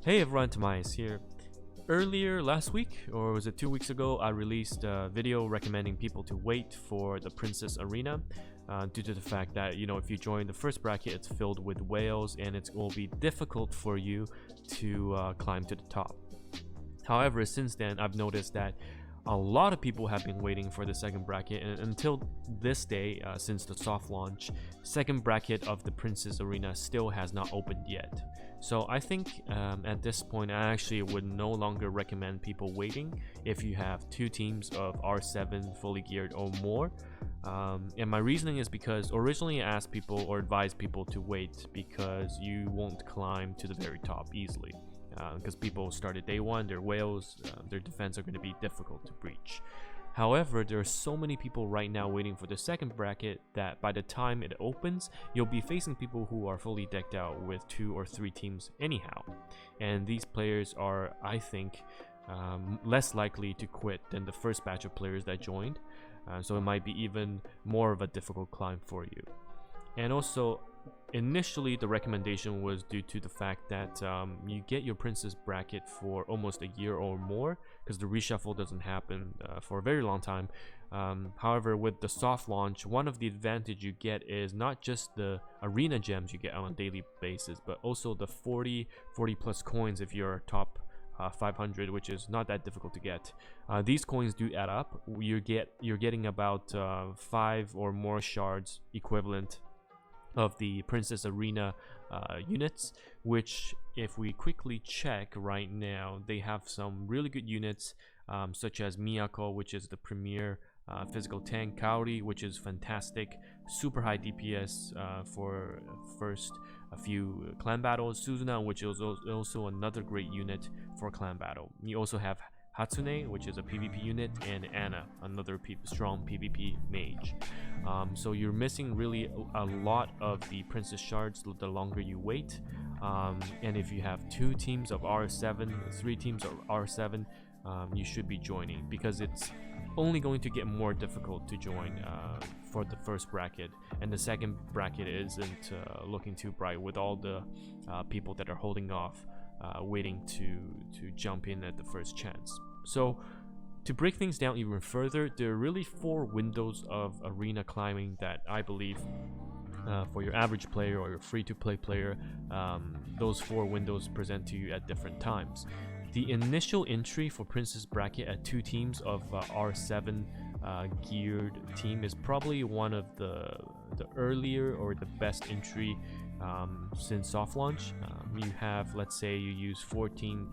Hey everyone, Tomias here. Earlier last week, or was it 2 weeks ago, I released a video recommending people to wait for the Princess Arena due to the fact that, if you join the first bracket, it's filled with whales and it will be difficult for you to climb to the top. However, since then, I've noticed that a lot of people have been waiting for the second bracket, and until this day, since the soft launch, second bracket of the Princess Arena still has not opened yet. So I think at this point I actually would no longer recommend people waiting if you have two teams of R7 fully geared or more. And my reasoning is because originally I asked people or advised people to wait because you won't climb to the very top easily. Because people started day one, their whales, their defense are going to be difficult to breach. However, there are so many people right now waiting for the second bracket that by the time it opens, you'll be facing people who are fully decked out with 2 or 3 teams anyhow. And these players are, I think, less likely to quit than the first batch of players that joined. So it might be even more of a difficult climb for you. And also, initially the recommendation was due to the fact that you get your princess bracket for almost a year or more because the reshuffle doesn't happen for a very long time. However, with the soft launch, one of the advantage you get is not just the arena gems you get on a daily basis, but also the 40 plus coins if you're top 500, which is not that difficult to get. These coins do add up. You're getting about 5 or more shards equivalent of the Princess Arena units, which if we quickly check right now, they have some really good units such as Miyako, which is the premier physical tank, Kaori, which is fantastic, super high DPS for first a few clan battles, Suzuna, which is also another great unit for clan battle. You also have Hatsune, which is a PvP unit, and Anna, another strong PvP mage. So you're missing really a lot of the princess shards the longer you wait. And if you have 2 teams of R7, 3 teams of R7, you should be joining because it's only going to get more difficult to join for the first bracket, and the second bracket isn't looking too bright with all the people that are holding off, waiting to jump in at the first chance. So to break things down even further, there are really 4 windows of arena climbing that I believe for your average player or your free-to-play player, those 4 windows present to you at different times. The initial entry for Princess Bracket at 2 teams of R7 geared team is probably one of the earlier or the best entry since soft launch. You have, let's say you use 14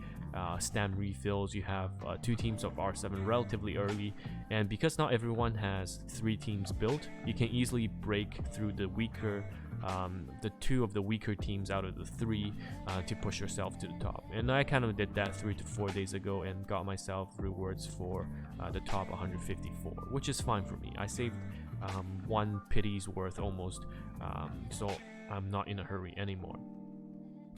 stam refills, you have 2 teams of R7 relatively early, and because not everyone has 3 teams built, you can easily break through the weaker the 2 of the weaker teams out of the 3 to push yourself to the top. And I kind of did that 3 to 4 days ago and got myself rewards for the top 154, which is fine for me. I saved 1 pity's worth almost, so I'm not in a hurry anymore.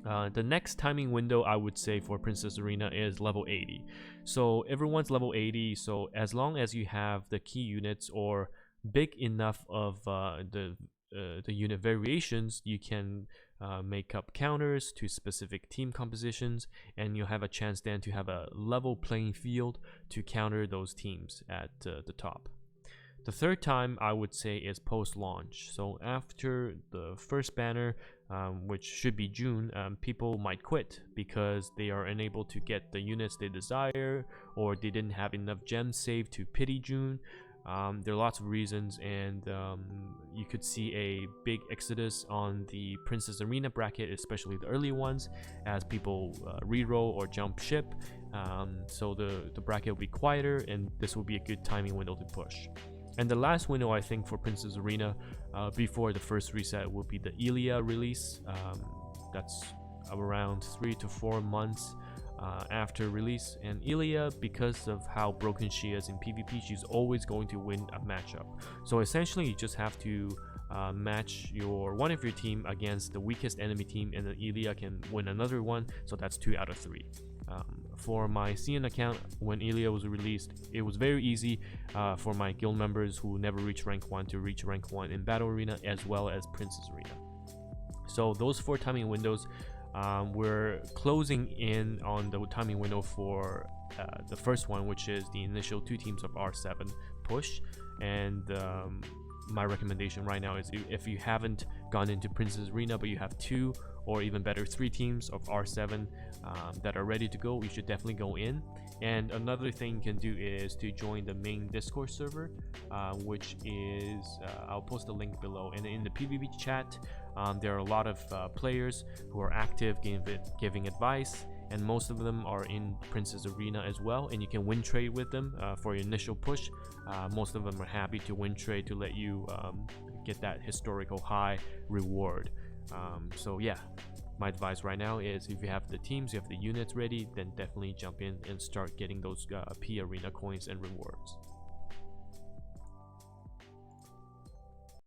The next timing window I would say for Princess Arena is level 80. So everyone's level 80, so as long as you have the key units or big enough of the unit variations, you can make up counters to specific team compositions, and you'll have a chance then to have a level playing field to counter those teams at the top. The third time I would say is post-launch. So after the first banner, which should be June, people might quit because they are unable to get the units they desire, or they didn't have enough gems saved to pity June. There are lots of reasons, and you could see a big exodus on the Princess Arena bracket, especially the early ones, as people reroll or jump ship. So the bracket will be quieter, and this will be a good timing window to push. And the last window I think for Princess Arena before the first reset will be the Ilia release. That's around 3 to 4 months after release, and Ilia, because of how broken she is in PvP, she's always going to win a matchup. So essentially you just have to match one of your team against the weakest enemy team, and then Ilia can win another one, so that's 2 out of 3. For my CN account, when Ilia was released, it was very easy for my guild members who never reached rank 1 to reach rank 1 in Battle Arena as well as Princess Arena. So those 4 timing windows, we're closing in on the timing window for the first one, which is the initial 2 teams of R7 push. And my recommendation right now is, if you haven't gone into Princess Arena but you have 2 or even better 3 teams of R7 that are ready to go, you should definitely go in. And another thing you can do is to join the main Discord server, which is I'll post the link below. And in the PvP chat, there are a lot of players who are active giving advice, and most of them are in Princess Arena as well, and you can win trade with them for your initial push. Most of them are happy to win trade to let you get that historical high reward. So yeah, my advice right now is, if you have the teams, you have the units ready, then definitely jump in and start getting those P Arena coins and rewards.